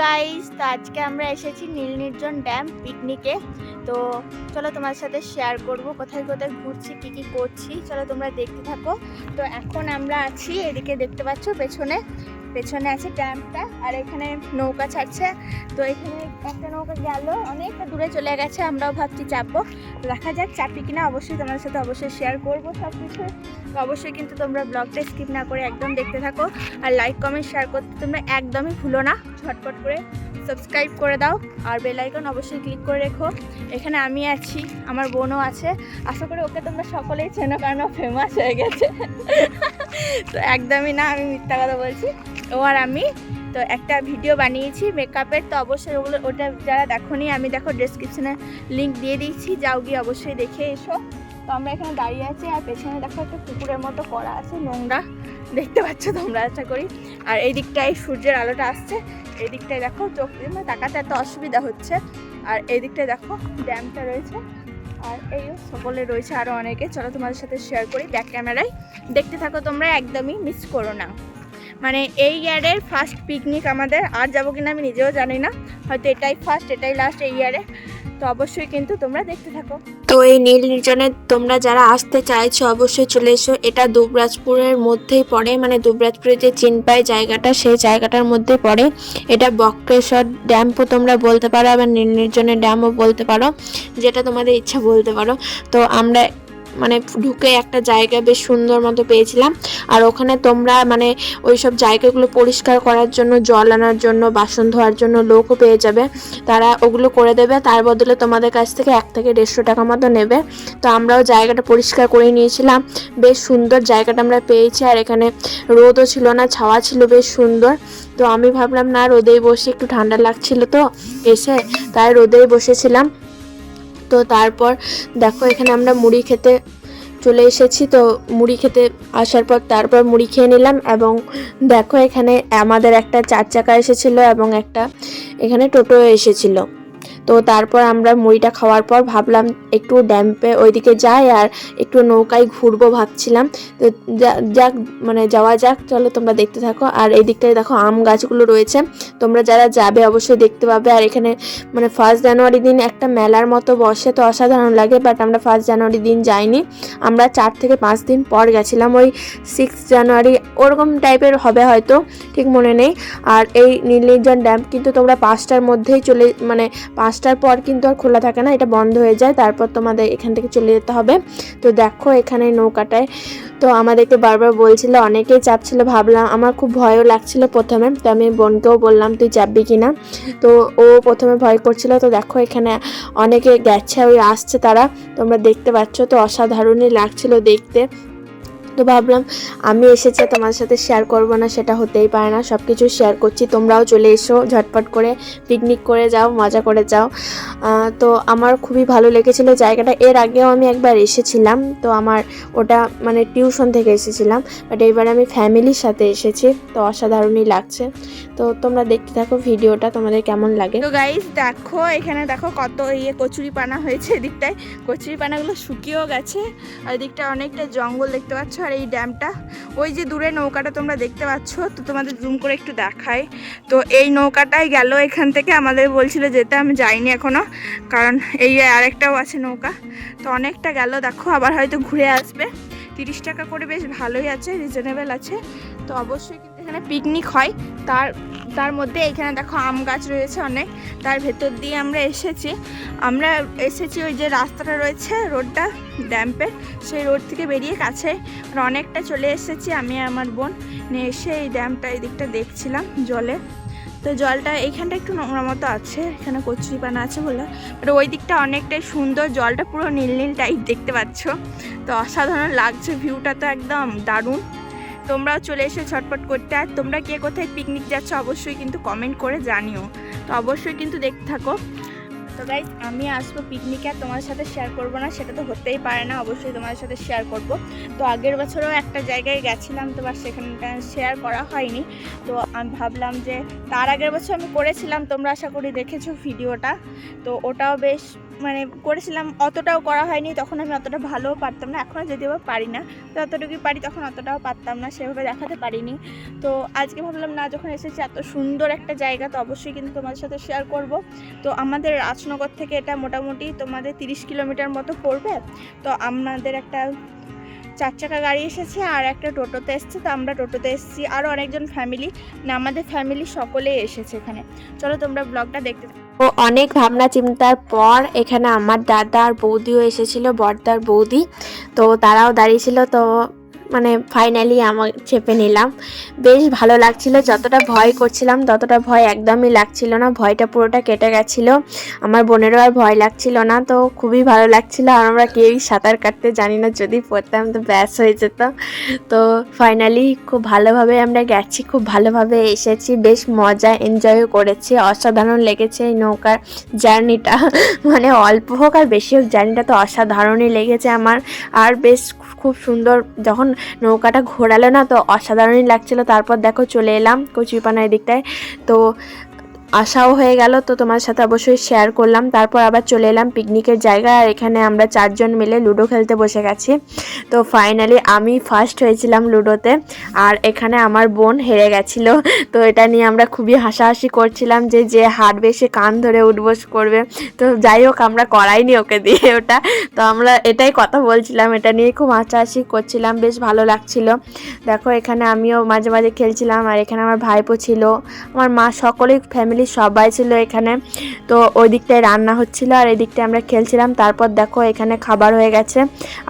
Guys, তো আজকে আমরা এসেছি নীল নির্জন ড্যাম পিকনিকে। তো চলো তোমার সাথে শেয়ার করব কোথায় কোথায় ঘুরছি, কি কি করছি। চলো তোমরা দেখতে থাকো। তো এখন আমরা আছি, এদিকে দেখতে পাচ্ছ পেছনে পেছনে আছে ড্যামটা, আর এখানে নৌকা ছাড়ছে। তো এখানে একটা নৌকা গেল, অনেকটা দূরে চলে গেছে। আমরাও ভাবছি চাপবো, দেখা যাক চাপি কিনা। অবশ্যই তোমার সাথে অবশ্যই শেয়ার করবো সব কিছু। তো অবশ্যই কিন্তু তোমরা ব্লগটা স্কিপ না করে একদম দেখতে থাকো, আর লাইক কমেন্ট শেয়ার করতে তোমরা একদমই ভুলো না। ঝটপট করে সাবস্ক্রাইব করে দাও, আর বেল আইকন অবশ্যই ক্লিক করে রেখো। এখানে আমি আছি, আমার বোনও আছে। আশা করি ওকে তোমরা সকলেই চেনো, কারণ ও ফেমাস হয়ে গেছে। তো একদমই না, আমি মিথ্যা কথা বলছি। ও আর আমি তো একটা ভিডিও বানিয়েছি মেকআপের, তো অবশ্যই ওটা যারা দেখোনি, আমি দেখো ডেসক্রিপশনে লিঙ্ক দিয়ে দিয়েছি, যাও গিয়ে অবশ্যই দেখে এসো। তো আমরা এখানে দাঁড়িয়ে আছি, আর পেছনে দেখো একটা পুকুরের মতো করা আছে, নোংরা দেখতে পাচ্ছ তোমরা আশা করি। আর এই দিকটায় সূর্যের আলোটা আসছে, এই দিকটায় দেখো চোখ দিয়ে তাকাতে এত অসুবিধা হচ্ছে। আর এই দিকটায় দেখো ড্যামটা রয়েছে, আর এই সকলে রয়েছে আরও অনেকে। চলো তোমাদের সাথে শেয়ার করি ব্যাক ক্যামেরায়, দেখতে থাকো তোমরা, একদমই মিস করো না। মানে এই ইয়ারের ফার্স্ট পিকনিক আমাদের, আর যাবো কিনা আমি নিজেও জানি না, হয়তো এটাই ফার্স্ট, এটাই লাস্ট এই ইয়ারে। তো অবশ্যই কিন্তু তোমরা দেখতে থাকো। তো এই নীল নির্জনে তোমরা যারা আসতে চাইছো অবশ্যই চলে এসো। এটা দুবরাজপুরের মধ্যেই পড়ে, মানে দুবরাজপুরের যে চিনপাই জায়গাটা, সেই জায়গাটার মধ্যে পড়ে। এটা বক্রেশ্বর ড্যামও তোমরা বলতে পারো, আবার নীল নির্জনের ড্যামও বলতে পারো, যেটা তোমাদের ইচ্ছা বলতে পারো। তো আমরা মানে ঢুকে একটা জায়গা বেশ সুন্দর মতো পেয়েছিলাম। আর ওখানে তোমরা মানে ওই সব জায়গাগুলো পরিষ্কার করার জন্য, জল আনার জন্য, বাসন ধোয়ার জন্য লোকও পেয়ে যাবে। তারা ওগুলো করে দেবে, তার বদলে তোমাদের কাছ থেকে 1 থেকে 150 টাকা মতো নেবে। তো আমরাও জায়গাটা পরিষ্কার করে নিয়েছিলাম, বেশ সুন্দর জায়গাটা আমরা পেয়েছি। আর এখানে রোদও ছিল না, ছাওয়া ছিল বেশ সুন্দর। তো আমি ভাবলাম না, রোদেই বসে, একটু ঠান্ডা লাগছিল তো এসে, তাই রোদেই বসেছিলাম। তো তারপর দেখো এখানে আমরা মুড়ি খেতে চলে এসেছি। তো মুড়ি খেতে আসার পর তারপর মুড়ি খেয়ে নিলাম, এবং দেখো এখানে আমাদের একটা 4 চাকা এসেছিলো, এবং একটা এখানে টোটো এসেছিলো। তো তারপর আমরা মুড়িটা খাওয়ার পর ভাবলাম একটু ড্যাম্পে ওইদিকে যাই, আর একটু নৌকায় ঘুরবো ভাবছিলাম। তো যাক, মানে যাওয়া যাক, চলো তোমরা দেখতে থাকো। আর এই দিকটায় দেখো আম গাছগুলো রয়েছে, তোমরা যারা যাবে অবশ্যই দেখতে পাবে। আর এখানে মানে 1 জানুয়ারি দিন একটা মেলার মতো বসে, তো অসাধারণ লাগে। বাট আমরা 1 জানুয়ারি দিন যাইনি, আমরা 4 থেকে 5 দিন পর গেছিলাম, ওই 6 জানুয়ারি ওরকম টাইপের হবে হয়তো, ঠিক মনে নেই। আর এই নীল নির্জন ড্যাম কিন্তু তোমরা 5টার মধ্যেই মানে 5টার পর কিন্তু আর খোলা থাকে না, এটা বন্ধ হয়ে যায়, তারপর তোমাদের এখান থেকে চলে যেতে হবে। তো দেখো এখানে নৌকাটায়, তো আমাদেরকে বারবার বলছিল, অনেকেই চাপছিল। ভাবলাম, আমার খুব ভয়ও লাগছিল প্রথমে, তো আমি বোনকেও বললাম তুই চাপবি কিনা। তো ও প্রথমে ভয় করছিল। তো দেখো এখানে অনেকে গেছে, ওই আসছে তারা, তোমরা দেখতে পাচ্ছ। তো অসাধারণই লাগছিল দেখতে। তো ভাবলাম আমি এসেছি, তোমার সাথে শেয়ার করব না সেটা হতেই পারে না, সব কিছু শেয়ার করছি। তোমরাও চলে এসো, ঝটপট করে পিকনিক করে যাও, মজা করে যাও। তো আমার খুবই ভালো লেগেছিলো জায়গাটা। এর আগেও আমি একবার এসেছিলাম, তো আমার ওটা মানে টিউশন থেকে এসেছিলাম, বাট এইবার আমি ফ্যামিলির সাথে এসেছি। তো অসাধারণই লাগছে। তো তোমরা দেখতে থাকো ভিডিওটা, তোমাদের কেমন লাগে। তো গাইস দেখো, এখানে দেখো কত কচুরি পানা হয়েছে। এদিকটায় কচুরি পানাগুলো শুকিয়েও গেছে, আর এদিকটা অনেকটা জঙ্গল দেখতে পাচ্ছ। আর এই ড্যামটা, ওই যে দূরে নৌকাটা তোমরা দেখতে পাচ্ছ, তো তোমাদের জুম করে একটু দেখাই। তো এই নৌকাটাই গেল এখান থেকে, আমাদের বলছিল যেতে, আমি যাইনি এখনো, কারণ এই আরেকটাও আছে নৌকা। তো অনেকটা গেল, দেখো আবার হয়তো ঘুরে আসবে। 30 টাকা করে, বেশ ভালোই আছে, রিজনেবল আছে। তো অবশ্যই কিন্তু এখানে পিকনিক হয়। তার মধ্যে এখানে দেখো আম গাছ রয়েছে অনেক, তার ভেতর দিয়ে আমরা এসেছি ওই যে রাস্তাটা রয়েছে, রোডটা ড্যাম্পের, সেই রোড থেকে বেরিয়ে কাছে অনেকটা চলে এসেছি। আমি আর আমার বোন নিয়ে এসে এই ড্যামটা এই দিকটা দেখছিলাম জলে। তো জলটা এইখানটা একটু নোংরা মতো আছে, এখানে কচুরি পানা আছে বলে, বাট ওই দিকটা অনেকটাই সুন্দর, জলটা পুরো নীল নীল টাইপ দেখতে পাচ্ছ। তো অসাধারণ লাগছে, ভিউটা তো একদম দারুণ। তোমরাও চলে এসে ঝটপট করতে। আর তোমরা কে কোথায় পিকনিক যাচ্ছ অবশ্যই কিন্তু কমেন্ট করে জানিও। তো অবশ্যই কিন্তু দেখতে থাকো। তো গাইজ, আমি আসবো পিকনিকে, আর তোমার সাথে শেয়ার করব না সেটা তো হতেই পারে না, অবশ্যই তোমাদের সাথে শেয়ার করব। তো আগের বছরও একটা জায়গায় গেছিলাম, তো বাস সেখানটা শেয়ার করা হয়নি। তো আমি ভাবলাম যে তার আগের বছর আমি করেছিলাম, তোমরা আশা করি দেখেছো ভিডিওটা। তো ওটাও বেশ মানে করেছিলাম, অতটাও করা হয়নি, তখন আমি অতটা ভালোও পারতাম না, এখনও যদিও পারি না, যতটুকুই পারি তখন অতটাও পারতাম না, সেভাবে দেখাতে পারিনি। তো আজকে ভাবলাম না, যখন এসেছি এত সুন্দর একটা জায়গা, তো অবশ্যই কিন্তু তোমাদের সাথে শেয়ার করব। তো আমাদের রাজনগর থেকে এটা মোটামুটি তোমাদের 30 কিলোমিটার মতো পড়বে। তো আমাদের একটা 4 চাকা গাড়ি এসেছে আর একটা টোটোতে এসেছে, তো আমরা টোটোতে এসেছি, আরও অনেকজন ফ্যামিলি, না আমাদের ফ্যামিলি সকলেই এসেছে এখানে। চলো তোমরা ব্লগটা দেখতে থাকো। ও অনেক ভাবনা চিন্তার পর এখানে আমার দাদা আর বৌদিও এসেছিল, বড়দার বৌদি, তো তারাও দাঁড়িয়েছিল। তো মানে ফাইনালি আমার চেপে নিলাম, বেশ ভালো লাগছিল। যতটা ভয় করছিলাম ততটা ভয় একদমই লাগছিল না, ভয়টা পুরোটা কেটে গেছিলো। আমার বোনেরও আর ভয় লাগছিল না, তো খুবই ভালো লাগছিল। আর আমরা কেউই সাঁতার কাটতে জানি না, যদি পড়তাম তো ব্যাস হয়ে যেত। তো ফাইনালি খুব ভালোভাবে আমরা গেছি, খুব ভালোভাবে এসেছি, বেশ মজা এনজয়ও করেছি, অসাধারণ লেগেছে এই নৌকার জার্নিটা। মানে অল্প হোক আর বেশি হোক, জার্নিটা তো অসাধারণই লেগেছে আমার। আর বেশ খুব সুন্দর, যখন নৌকাটা ঘোরালো না তো অসাধারণই লাগছিল। তারপর দেখো চলে এলাম কচুরিপানার দিকটায়, তো আশাও হয়ে গেল, তো তোমার সাথে অবশ্যই শেয়ার করলাম। তারপর আবার চলে এলাম পিকনিকের জায়গায়, আর এখানে আমরা 4 জন মিলে লুডো খেলতে বসে গেছি। তো ফাইনালি আমি ফার্স্ট হয়েছিলাম লুডোতে, আর এখানে আমার বোন হেরে গেছিলো। তো এটা নিয়ে আমরা খুবই হাসাহাসি করছিলাম যে যে হারবে সে কান ধরে উঠবোস করবে। তো যাই হোক, আমরা করাইনি ওকে দিয়ে ওটা, তো আমরা এটাই কথা বলছিলাম, এটা নিয়ে খুব হাসাহাসি করছিলাম, বেশ ভালো লাগছিল। দেখো এখানে আমিও মাঝে মাঝে খেলছিলাম, আর এখানে আমার ভাইপো ছিল, আমার মা, সকলেই ফ্যামিলি সবাই ছিল এখানে। তো ওই দিকটায় রান্না হচ্ছিল আর এই দিকটায় আমরা খেলছিলাম। তারপর দেখো এখানে খাবার হয়ে গেছে,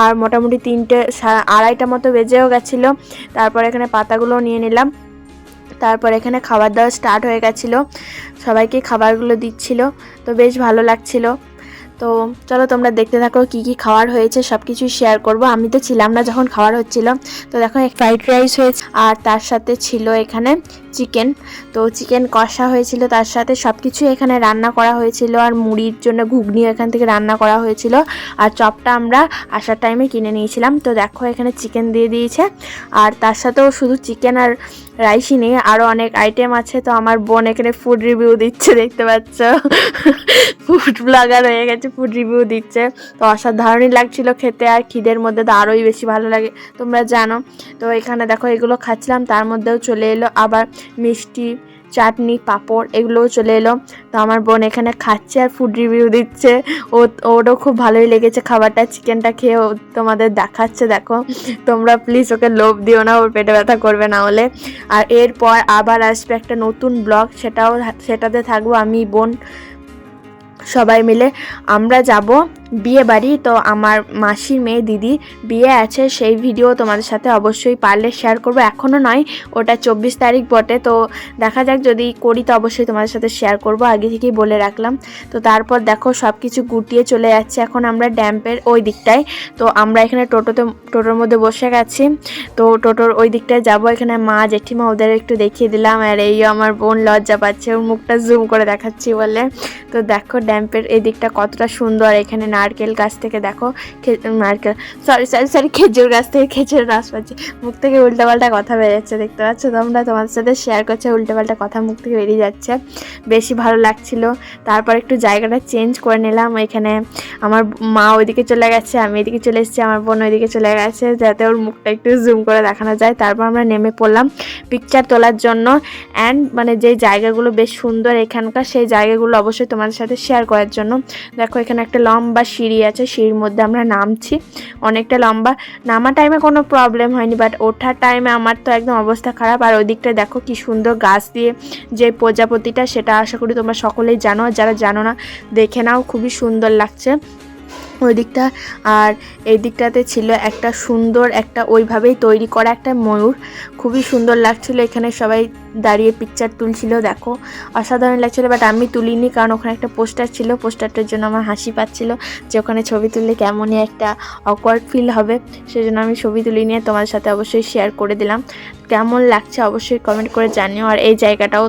আর মোটামুটি 3টে 2:30 মতো বেজেও গেছিলো। তারপর এখানে পাতাগুলো নিয়ে নিলাম। তারপর এখানে খাবার দাওয়া স্টার্ট হয়ে গেছিলো, সবাইকে খাবারগুলো দিচ্ছিল, তো বেশ ভালো লাগছিল। তো চলো তোমরা দেখতে থাকো কি কি খাবার হয়েছে, সব কিছুই শেয়ার করব। আমি তো ছিলাম না যখন খাবার হচ্ছিল। তো দেখো ফ্রাইড রাইস হয়েছে, আর তার সাথে ছিল এখানে চিকেন, তো চিকেন কষা হয়েছিল, তার সাথে সব কিছু এখানে রান্না করা হয়েছিল। আর মুড়ির জন্য ঘুগনিও এখান থেকে রান্না করা হয়েছিল, আর চপটা আমরা আসার টাইমে কিনে নিয়েছিলাম। তো দেখো এখানে চিকেন দিয়ে দিয়েছে, আর তার সাথেও শুধু চিকেন আর রাইসই নেই, আরও অনেক আইটেম আছে। তো আমার বোন এখানে ফুড রিভিউ দিচ্ছে, দেখতে পাচ্ছ, ফুড ব্লগার হয়ে গেছে, ফুড রিভিউ দিচ্ছে। তো অসাধারণই লাগছিল খেতে, আর খিদের মধ্যে তো আরোই বেশি ভালো লাগে, তোমরা জানো। তো এখানে দেখো এগুলো খাচ্ছিলাম, তার মধ্যেও চলে এলো আবার মিষ্টি, চাটনি, পাঁপড়, এগুলোও চলে এলো। তো আমার বোন এখানে খাচ্ছে আর ফুড রিভিউ দিচ্ছে, ওরও খুব ভালোই লেগেছে খাবারটা, চিকেনটা খেয়ে ও তোমাদের দেখাচ্ছে। দেখো তোমরা প্লিজ ওকে লোভ দিও না, ওর পেটে ব্যথা করবে না হলে। আর এরপর আবার আসবে একটা নতুন ব্লগ, সেটাতে থাকবো আমি, বোন, সবাই মিলে আমরা যাব বিয়ে বাড়ি। তো আমার মাসির মেয়ে দিদি বিয়ে আছে, সেই ভিডিও তোমাদের সাথে অবশ্যই পারলে শেয়ার করব। এখনও নয়, ওটা 24 তারিখ বটে, তো দেখা যাক, যদি করি তো অবশ্যই তোমাদের সাথে শেয়ার করব, আগে থেকেই বলে রাখলাম। তো তারপর দেখো সব কিছু গুটিয়ে চলে যাচ্ছে এখন আমরা ড্যাম্পের ওই দিকটায়। তো আমরা এখানে টোটোর মধ্যে বসে গেছি, তো টোটোর ওই দিকটায় যাব। এখানে মা, জেঠিমা, ওদের একটু দেখিয়ে দিলাম, আর এই আমার বোন লজ্জা পাচ্ছে, ওর মুখটা জুম করে দেখাচ্ছি বলে। তো দেখো ড্যাম্পের এই দিকটা কতটা সুন্দর, এখানে নারকেল গাছ থেকে দেখো, খেজুর গাছ থেকে খেজুর রস পাচ্ছে, মুখ থেকে উল্টাপাল্টা কথা বেরোচ্ছে, দেখতে পাচ্ছ তোমরা, তোমাদের সাথে শেয়ার করছে, উল্টাপাল্টা কথা মুখ থেকে বেরিয়ে যাচ্ছে, বেশি ভালো লাগছিল। তারপর একটু জায়গাটা চেঞ্জ করে নিলাম, এখানে আমার মা ওইদিকে চলে গেছে, আমি এদিকে চলে এসেছি, আমার বোন ওইদিকে চলে গেছে, যাতে ওর মুখটা একটু জুম করে দেখানো যায়। তারপর আমরা নেমে পড়লাম পিকচার তোলার জন্য, অ্যান্ড মানে যে জায়গাগুলো বেশ সুন্দর এখানকার, সেই জায়গাগুলো অবশ্যই তোমাদের সাথে শেয়ার করার জন্য। দেখো এখানে একটা লম্বা সিঁড়ি আছে, সিঁড়ির মধ্যে আমরা নামছি, অনেকটা লম্বা। নামা টাইমে কোনো প্রবলেম হয়নি, বাট ওঠার টাইমে আমার তো একদম অবস্থা খারাপ। আর ওই দিকটা দেখো কি সুন্দর গাছ দিয়ে যে প্রজাপতিটা, সেটা আশা করি তোমরা সকলেই জানো, যারা জানো না দেখে নাও, খুবই সুন্দর লাগছে ওই দিকটা। আর এই দিকটাতে ছিল একটা সুন্দর, একটা ওইভাবেই তৈরি করা একটা ময়ূর, খুবই সুন্দর লাগছিল। এখানে সবাই দাঁড়িয়ে পিকচার তুলছিল, দেখো অসাধারণ লাগছিল, বাট আমি তুলিনি, কারণ ওখানে একটা পোস্টার ছিল, পোস্টারটার জন্য আমার হাসি পাচ্ছিল যে ওখানে ছবি তুললে কেমনই একটা অকওয়ার্ড ফিল হবে, সেজন্য আমি ছবি তুলি নিয়ে তোমাদের সাথে অবশ্যই শেয়ার করে দিলাম। কেমন লাগছে অবশ্যই কমেন্ট করে জানিও। আর এই জায়গাটাও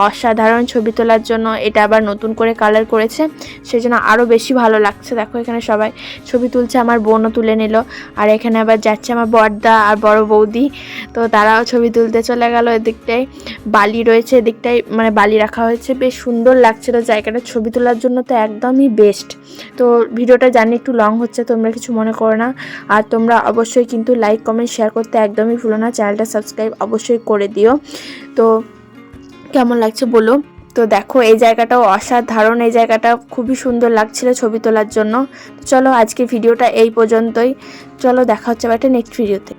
অসাধারণ ছবি তোলার জন্য, এটা আবার নতুন করে কালার করেছে, সেজন্য আরও বেশি ভালো লাগছে। দেখো এখানে সবাই ছবি তুলছে, আমার বোনও তুলে নিল, আর এখানে আবার যাচ্ছে আমার বড়দা আর বড় বৌদি, তো তারাও ছবি তুলতে চলে গেল এদিকটায়। বালি রয়েছে, এদিকটায় মানে বালি রাখা হয়েছে, বেশ সুন্দর লাগছিল জায়গাটা। ছবি তোলার জন্য তো একদমই বেস্ট। তো ভিডিওটা জানি একটু লং হচ্ছে, তোমরা কিছু মনে করো না। আর তোমরা অবশ্যই কিন্তু লাইক কমেন্ট শেয়ার করতে একদমই ভুলো না, চ্যানেলটা সাবস্ক্রাইব অবশ্যই করে দিও। তো কেমন লাগছে বলো। তো দেখো এই জায়গাটাও অসাধারণ, এই জায়গাটা খুবই সুন্দর লাগছিল ছবি তোলার জন্য। চলো আজকে ভিডিওটা এই পর্যন্তই, চলো দেখা হচ্ছে একটা নেক্সট ভিডিওতে।